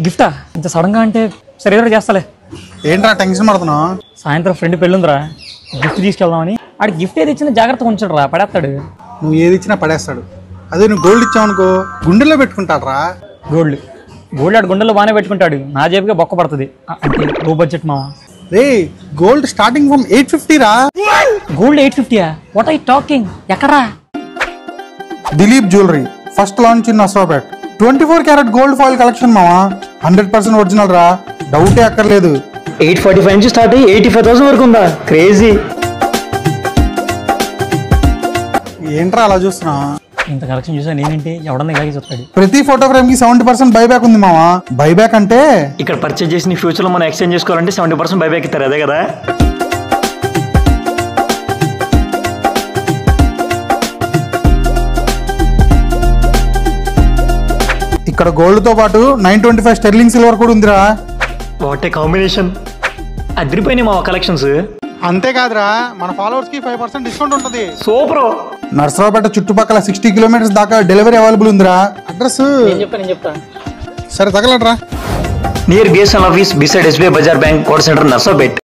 గిఫ్టా ఇంత సడన్ గా అంటే సరే ఏదో చేస్తాలే. ఏంట్రా టెన్షన్ పడుతున్నావు? సాయంత్రం ఫ్రెండ్ పెళ్ళుందిరా, గిఫ్ట్ తీసుకెళ్దామని. ఆడు గిఫ్ట్ ఏది ఇచ్చినా జాగ్రత్తగా ఉంచాడు రా, పడేస్తాడు. నువ్వు ఏది ఇచ్చినా పడేస్తాడు. అదే నువ్వు గోల్డ్ ఇచ్చావు అనుకో గుండెల్లో పెట్టుకుంటాడు రా. గోల్డ్ ఆడు గుండెల్లో బాగానే పెట్టుకుంటాడు, నా జేబుగా బొక్క పడుతుంది. అంటే లో బడ్జెట్ మావా. రే గోల్డ్ స్టార్టింగ్ ఫ్రమ్ 850 రా. Gold 850? What are you talking? ఎక్కడా? Dilip jewellery first launch in Narasaraopet. 24 carat gold foil collection మావా. 100% ఒరిజినల్ రా, డౌటే అక్కర్లేదు. 845 నుంచి స్టార్ట్ అయ్యి 85,000 వరకు ఉందా? క్రేజీ. ఏంట్రా అలా చూస్తున్నా? ఇంత కలెక్షన్ చూసా నేనేంటి, ఎవడన్నా ఇలాగే చూస్తాడు. ప్రతి ఫోటో ఫ్రేమ్ కి 70% బైబ్యాక్ ఉంది మావా. బైబ్యాక్ అంటే ఇక్కడ పర్చేజ్ చేసి ఫ్యూచర్ లో మనం ఎక్స్చేంజ్ చేసుకోవాలంటే 70% బైబ్యాక్ ఇస్తారు, అదే కదా? ఇక్కడ గోల్డ్ తో పాటు 925 స్టెర్లింగ్ సిల్వర్ కూడా ఉందిరా. What a combination. అదిరిపోయినాయి మా కలెక్షన్స్. అంతేకాదురా, మన ఫాలోవర్స్ కి 5% డిస్కౌంట్ ఉంటుంది. సూపర్. నర్సరావుపేట చుట్టుపక్కల 60 కిలోమీటర్స్ దాకా డెలివరీ అవైలబుల్ ఉందిరా. అడ్రస్ నేను చెప్తా. సరే తగలట్రా. Near BSNL office, beside SBI bazaar bank, code centre, Narasaraopet.